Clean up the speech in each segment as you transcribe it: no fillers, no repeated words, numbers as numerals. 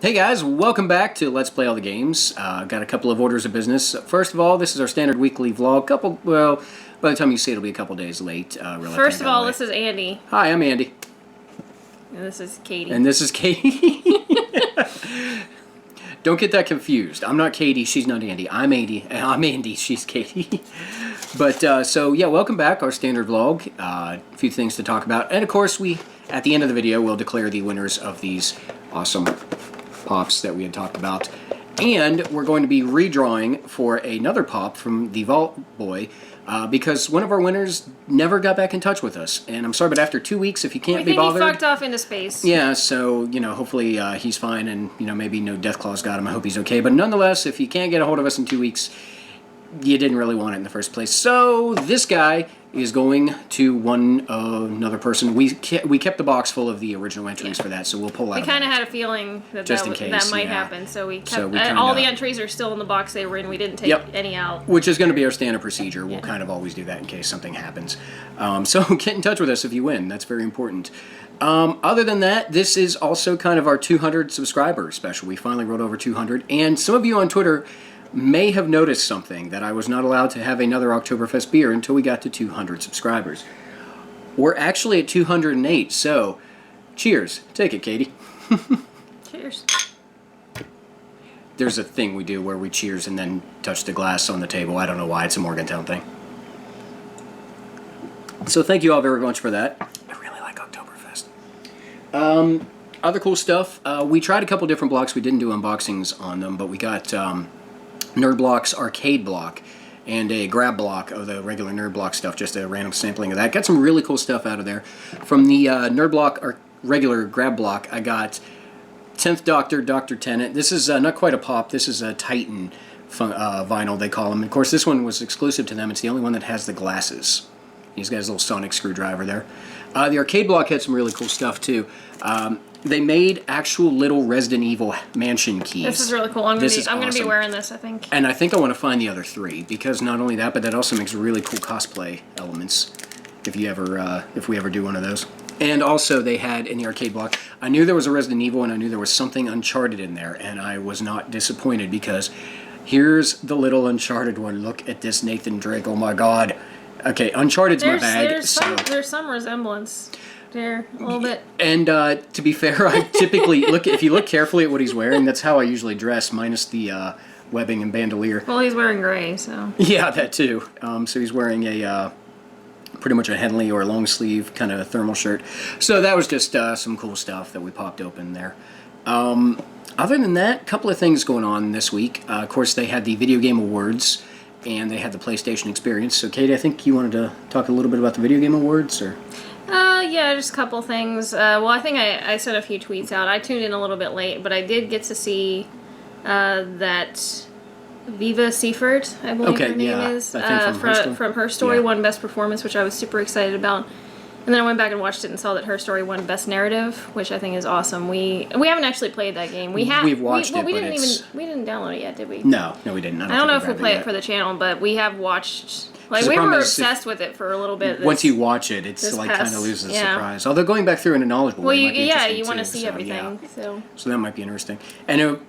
Hey guys, welcome back to Let's Play All the Games. Got a couple of orders of business. First of all, this is our standard weekly vlog. Well, by the time you see it, it'll be a couple days late. First of all, this is Andy. Hi, I'm Andy. And this is Katie. And this is Katie. Don't get that confused. I'm not Katie, she's not Andy. I'm Andy, she's Katie. But, so, yeah, welcome back, our standard vlog. A few things to talk about. And, of course, at the end of the video, we'll declare the winners of these awesome pops that we had talked about. And we're going to be redrawing for another pop from the Vault Boy, because one of our winners never got back in touch with us. And I'm sorry, but after 2 weeks, if you can't be bothered... he fucked off into space. Yeah, so, you know, hopefully he's fine and, you know, maybe no death claws got him. I hope he's okay. But nonetheless, if you can't get a hold of us in 2 weeks, you didn't really want it in the first place. So this guy is going to another person. We kept the box full of the original entries for that, so we'll pull out. We kind of had a feeling that that might happen, so we kept all the entries are still in the box they were in. We didn't take any out, which is going to be our standard procedure. We'll kind of always do that in case something happens. So get in touch with us if you win. That's very important. Other than that, this is also kind of our 200 subscriber special. We finally wrote over 200, and some of you on Twitter may have noticed something, that I was not allowed to have another Oktoberfest beer until we got to 200 subscribers. We're actually at 208, so cheers. Take it, Katie. Cheers. There's a thing we do where we cheers and then touch the glass on the table. I don't know why. It's a Morgantown thing. So thank you all very much for that. I really like Oktoberfest. Other cool stuff. We tried a couple different blocks. We didn't do unboxings on them, but we got... Nerd Block's arcade block and a grab block of the regular Nerd Block stuff, just a random sampling of that. Got some really cool stuff out of there. From the Nerd Block or regular grab block, I got 10th Doctor, Dr. Tennant. This is not quite a pop. This is a Titan vinyl, they call him. Of course, this one was exclusive to them. It's the only one that has the glasses. He's got his little sonic screwdriver there. The arcade block had some really cool stuff, too. They made actual little Resident Evil mansion keys. This is really cool. I'm gonna be wearing this, I think. And I think I want to find the other three, because not only that, but that also makes really cool cosplay elements. If we ever do one of those. And also they had in the arcade block, I knew there was a Resident Evil and I knew there was something Uncharted in there, and I was not disappointed because here's the little Uncharted one. Look at this Nathan Drake. Oh my God. Okay, Uncharted's my bag. There's some resemblance. There, a little bit. And to be fair, I typically if you look carefully at what he's wearing, that's how I usually dress, minus the webbing and bandolier. Well, he's wearing gray, so. Yeah, that too. So he's wearing a pretty much a Henley or a long sleeve kind of thermal shirt. So that was just some cool stuff that we popped open there. Other than that, a couple of things going on this week. Of course, they had the Video Game Awards, and they had the PlayStation Experience. So, Katie, I think you wanted to talk a little bit about the Video Game Awards, or? Yeah, just a couple things. Well, I think I sent a few tweets out. I tuned in a little bit late, but I did get to see that Viva Seifert, I believe her name is, from Her Story won Best Performance, which I was super excited about. And then I went back and watched it and saw that Her Story won Best Narrative, which I think is awesome. We haven't actually played that game. We've watched it, we didn't download it yet, did we? No, we didn't. I don't know if we'll play it for the channel, but we have watched. Like, we were obsessed with it for a little bit. Once you watch it, it's like kind of loses the surprise. Although going back through in a knowledgeable way might be interesting you want to see too, everything. Yeah. So that might be interesting. And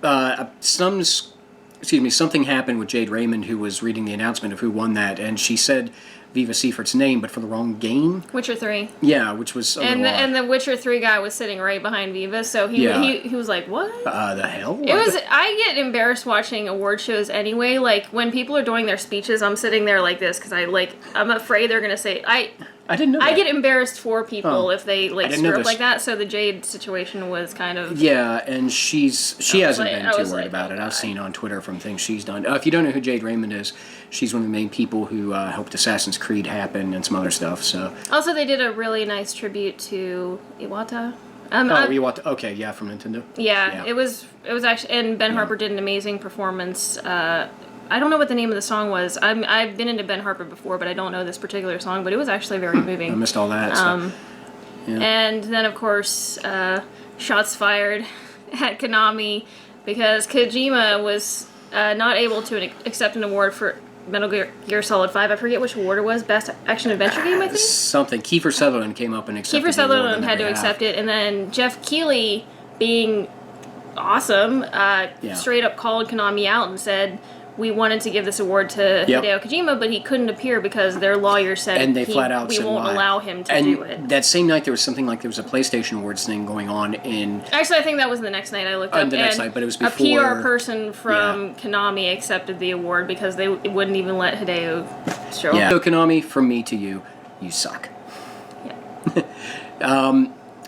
something happened with Jade Raymond, who was reading the announcement of who won that, and she said Viva Seifert's name, but for the wrong game. Witcher 3. Yeah, which was and the Witcher 3 guy was sitting right behind Viva, so he was like, what? The hell? I get embarrassed watching award shows anyway. Like, when people are doing their speeches, I'm sitting there like this, because I'm afraid they're going to say, I didn't know that. I get embarrassed for people if they screw up like that. So the Jade situation was kind of and she hasn't been too worried about it. I've seen on Twitter from things she's done. If you don't know who Jade Raymond is, she's one of the main people who helped Assassin's Creed happen and some other stuff. So also they did a really nice tribute to Iwata. Iwata. Okay, yeah, from Nintendo. Yeah, it was actually, and Ben Harper did an amazing performance. I don't know what the name of the song was. I've been into Ben Harper before, but I don't know this particular song. But it was actually very moving. I missed all that. And then, of course, shots fired at Konami because Kojima was not able to accept an award for Metal Gear Solid 5. I forget which award it was. Best Action Adventure Game, I think? Something. Kiefer Sutherland came up and accepted Kiefer Sutherland had to accept it. And then Jeff Keighley, being awesome, straight up called Konami out and said, we wanted to give this award to Hideo Kojima, but he couldn't appear because their lawyer said and they flat out we said won't why. allow him to do it. That same night, there was something like there was a PlayStation Awards thing going on in... Actually, I think that was the next night I looked up. The next night, but it was before... A PR person from Konami accepted the award because they wouldn't even let Hideo show up. So Konami, from me to you, you suck. Yeah.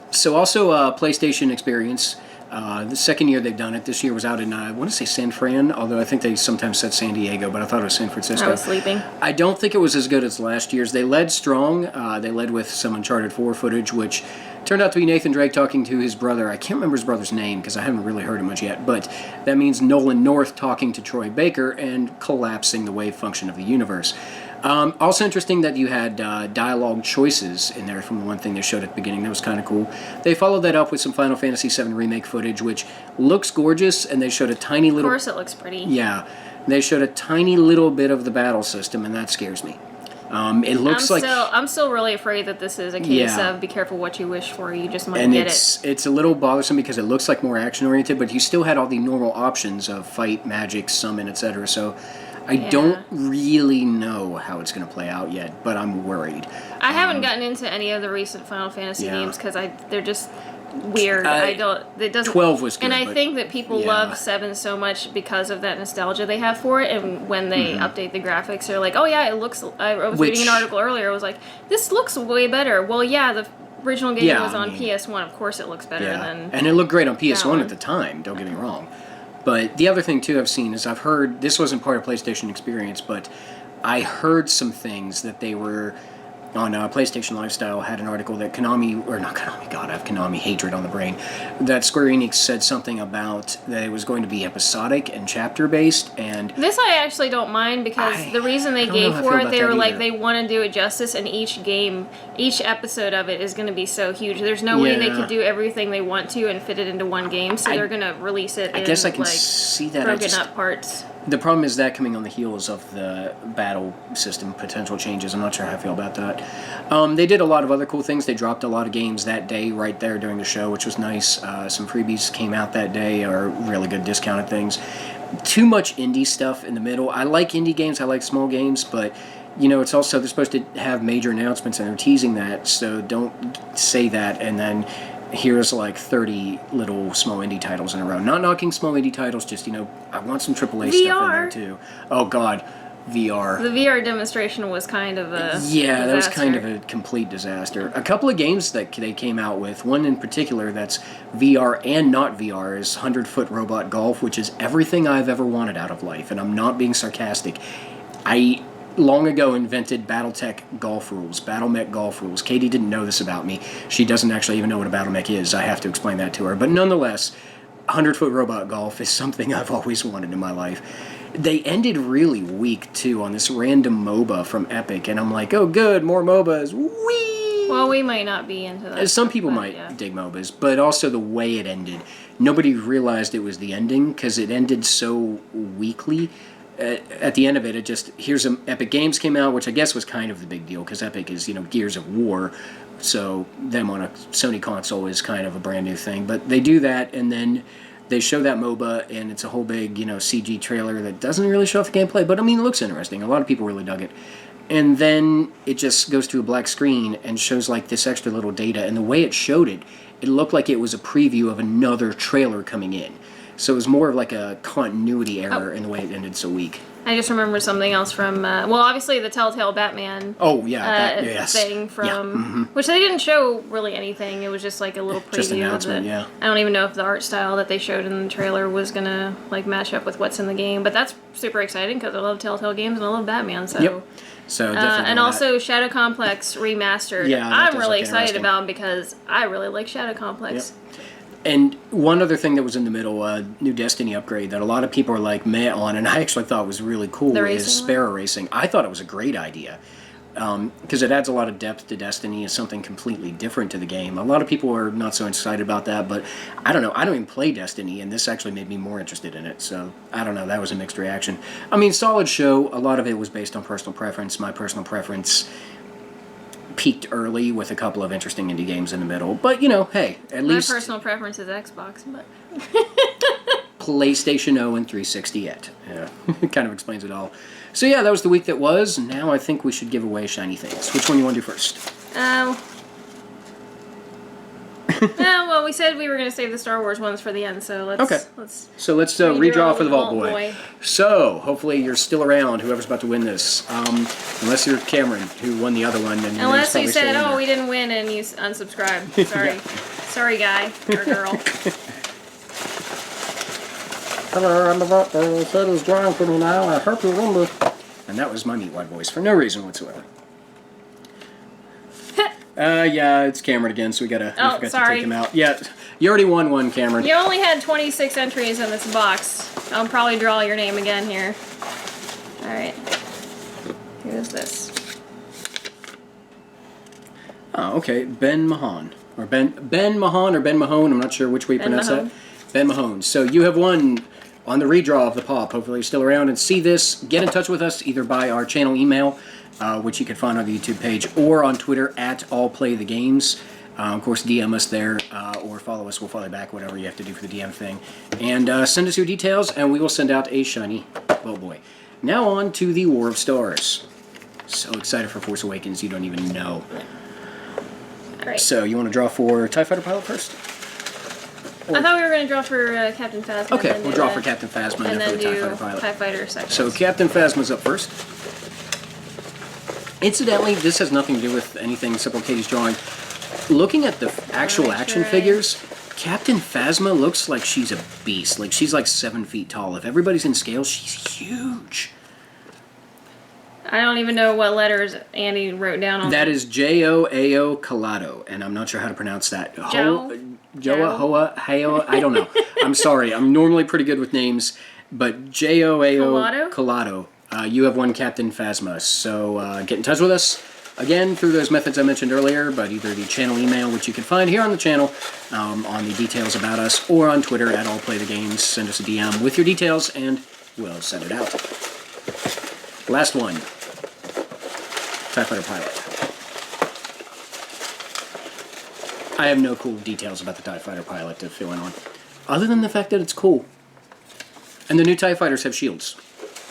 So also PlayStation Experience... the second year they've done it. This year was out in, I want to say San Fran, although I think they sometimes said San Diego, but I thought it was San Francisco. I was sleeping. I don't think it was as good as last year's. They led strong. They led with some Uncharted 4 footage, which turned out to be Nathan Drake talking to his brother. I can't remember his brother's name because I haven't really heard it much yet, but that means Nolan North talking to Troy Baker and collapsing the wave function of the universe. Also interesting that you had dialogue choices in there from the one thing they showed at the beginning. That was kind of cool. They followed that up with some Final Fantasy VII Remake footage, which looks gorgeous, and they showed a tiny little... Of course it looks pretty. Yeah. They showed a tiny little bit of the battle system, and that scares me. It looks I'm still really afraid that this is a case of be careful what you wish for, you just might get it. It's a little bothersome because it looks like more action-oriented, but you still had all the normal options of fight, magic, summon, etc., so... I don't really know how it's going to play out yet, but I'm worried. I haven't gotten into any of the recent Final Fantasy games because they're just weird. It doesn't. 12 was good, and I think that people love 7 so much because of that nostalgia they have for it. And when they update the graphics, they're like, "Oh yeah, it looks." I was reading an article earlier. It was like, "This looks way better." Well, yeah, the original game was on PS1. Of course, it looks better than. And it looked great on PS1 at the time. Don't get me wrong. But the other thing, too, I've seen is I've heard, this wasn't part of PlayStation Experience, but I heard some things that they were, on PlayStation Lifestyle, had an article that Konami, or not Konami, God, I have Konami hatred on the brain, that Square Enix said something about that it was going to be episodic and chapter-based, and... This I actually don't mind, because the reason they gave for it, they were like, they want to do it justice, and each game, each episode of it is going to be so huge. There's no way they could do everything they want to and fit it into one game, so they're going to release it in, guess I can see that. broken up parts. The problem is that coming on the heels of the battle system potential changes. I'm not sure how I feel about that. They did a lot of other cool things. They dropped a lot of games that day right there during the show, which was nice. Some freebies came out that day, or really good discounted things. Too much indie stuff in the middle. I like indie games. I like small games, but... You know, it's also, they're supposed to have major announcements, and they're teasing that, so don't say that, and then here's like 30 little small indie titles in a row. Not knocking small indie titles, just, you know, I want some AAA stuff in there, too. Oh, God. VR. The VR demonstration was kind of a disaster. That was kind of a complete disaster. A couple of games that they came out with, one in particular that's VR and not VR, is 100-Foot Robot Golf, which is everything I've ever wanted out of life, and I'm not being sarcastic. I... long ago invented Battletech golf rules, BattleMech golf rules. Katie didn't know this about me. She doesn't actually even know what a BattleMech is. I have to explain that to her. But nonetheless, 100-Foot Robot Golf is something I've always wanted in my life. They ended really weak, too, on this random MOBA from Epic, and I'm like, oh good, more MOBAs. Whee! Well, we might not be into that. Some people might dig MOBAs, but also the way it ended. Nobody realized it was the ending, because it ended so weakly. At the end of it, it just, here's some Epic Games came out, which I guess was kind of the big deal, because Epic is, you know, Gears of War, so them on a Sony console is kind of a brand new thing. But they do that, and then they show that MOBA, and it's a whole big, you know, CG trailer that doesn't really show off the gameplay, but I mean, it looks interesting. A lot of people really dug it. And then it just goes to a black screen and shows like this extra little data, and the way it showed it, it looked like it was a preview of another trailer coming in. So it was more of like a continuity error in the way it ended so weak. I just remembered something else from, well, obviously the Telltale Batman thing from, which they didn't show really anything. It was just like a little preview. Just announcement, I don't even know if the art style that they showed in the trailer was going to like match up with what's in the game. But that's super exciting because I love Telltale games and I love Batman. So. So definitely and also Shadow Complex remastered. I'm really excited about because I really like Shadow Complex. And one other thing that was in the middle, new Destiny upgrade that a lot of people are like meh on, and I actually thought was really cool, is Sparrow Racing. I thought it was a great idea because it adds a lot of depth to Destiny. It's something completely different to the game. A lot of people are not so excited about that, but I don't know. I don't even play Destiny, and this actually made me more interested in it. So I don't know. That was a mixed reaction. I mean, solid show. A lot of it was based on personal preference. My personal preference peaked early with a couple of interesting indie games in the middle, but you know, hey, at least my personal preference is Xbox, but PlayStation 0 and 360 yet. Yeah, it kind of explains it all. So yeah, that was the week that was. Now I think we should give away shiny things. Which one do you want to do first? Well, we said we were going to save the Star Wars ones for the end, so let's... Okay. So let's redraw for the Vault Boy. So, hopefully you're still around, whoever's about to win this. Unless you're Cameron, who won the other one. Then unless you said, oh, we didn't win, and you unsubscribed. Sorry. Yeah. Sorry, guy or girl. Hello, I'm the Vault Boy. Said is drawing for me now. I hope you remember. And that was my meat white voice for no reason whatsoever. Yeah, it's Cameron again, so we forgot to take him out. Yeah, you already won one, Cameron. You only had 26 entries in this box. I'll probably draw your name again here. Alright. Here's this. Oh, okay. Ben Mahon. Or Ben Mahon or Ben Mahone, I'm not sure which way you pronounce that. Ben Mahone. So you have won on the redraw of the pop. Hopefully you're still around and see this. Get in touch with us either by our channel email, which you can find on the YouTube page, or on Twitter at AllPlayTheGames. Of course, DM us there, or follow us. We'll follow you back, whatever you have to do for the DM thing. And send us your details, and we will send out a shiny Vault Boy. Now on to the War of Stars. So excited for Force Awakens, you don't even know. All right. So, you want to draw for TIE Fighter Pilot first? I thought we were going to draw for Captain Phasma. Okay, we'll draw for Captain Phasma and then for the TIE Fighter Pilot. TIE Fighter second. So, Captain Phasma's up first. Incidentally, this has nothing to do with anything except Katie's drawing. Looking at the actual action figures, Captain Phasma looks like she's a beast. Like, she's like 7 feet tall. If everybody's in scale, she's huge. I don't even know what letters Andy wrote down on that. Is J-O-A-O Colado, and I'm not sure how to pronounce that. Joa, Hoa, Heo, I don't know. I'm sorry. I'm normally pretty good with names, but J-O-A-O Colado. You have won Captain Phasma, so get in touch with us. Again, through those methods I mentioned earlier, but either the channel email, which you can find here on the channel, on the details about us, or on Twitter at AllPlayTheGames. Send us a DM with your details, and we'll send it out. Last one. TIE Fighter Pilot. I have no cool details about the TIE Fighter Pilot to fill in on, other than the fact that it's cool. And the new TIE Fighters have shields,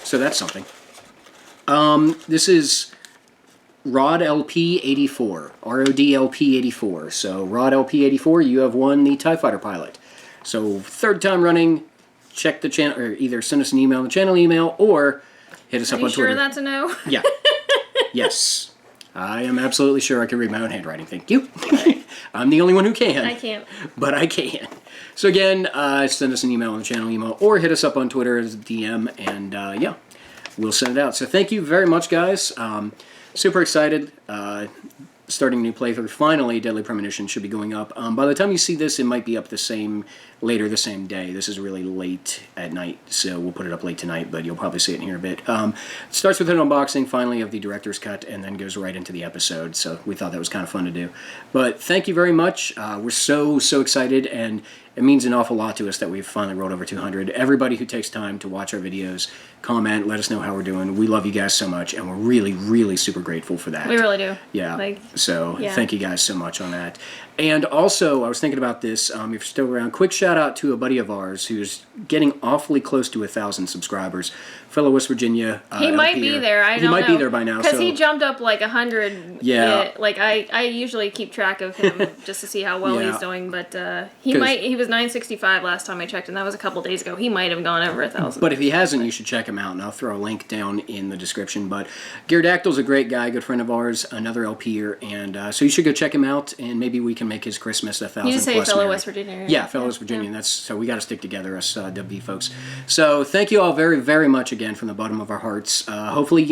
so that's something. This is Rod LP 84, ROD LP 84. So Rod LP 84, you have won the TIE Fighter Pilot. So third time running, check the channel, or either send us an email on the channel email, or hit us up on Twitter. Are you sure that's a no? Yeah. Yes. I am absolutely sure I can read my own handwriting. Thank you. I'm the only one who can. I can't. But I can. So again, send us an email on the channel email, or hit us up on Twitter as a DM, and yeah, we'll send it out. So thank you very much, guys. Super excited. Starting a new playthrough. Finally, Deadly Premonition should be going up. By the time you see this, it might be up later the same day. This is really late at night, so we'll put it up late tonight, but you'll probably see it in here a bit. It starts with an unboxing, finally, of the director's cut, and then goes right into the episode, so we thought that was kind of fun to do. But thank you very much. We're so excited, and it means an awful lot to us that we've finally rolled over 200. Everybody who takes time to watch our videos, comment, let us know how we're doing. We love you guys so much, and we're really super grateful for that. We really do. Yeah. Thank you guys so much on that. And also, I was thinking about this, if you're still around, quick shout out to a buddy of ours who's getting awfly close to 1,000 subscribers. Fellow West Virginia. He might be there. I don't know. He might be there by now. Because he jumped up like 100. Yeah. Like I usually keep track of him just to see how well he's doing. But he was 965 last time I checked, and that was a couple days ago. He might have gone over 1,000. But if he hasn't, you should check him out, and I'll throw a link down in the description. But Garedactyl's a great guy, good friend of ours, another LP'er, and so you should go check him out, and maybe we can make his Christmas 1,000 plus. You say fellow West Virginia. Right? Yeah, fellow West Virginian. Yeah. So we got to stick together, us WV folks. So thank you all very much again from the bottom of our hearts. Hopefully,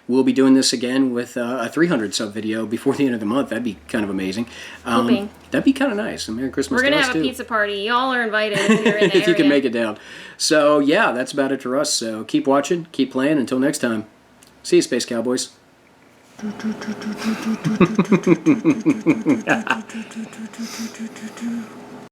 we'll be doing this again with a 300 sub video before the end of the month. That'd be kind of amazing. Hoping. That'd be kind of nice. A Merry Christmas. We're gonna have a pizza party. Y'all are invited if you're in the if you can make it down. So yeah, that's about it for us. So keep watching, keep playing. Until next time, see you, Space Cowboys.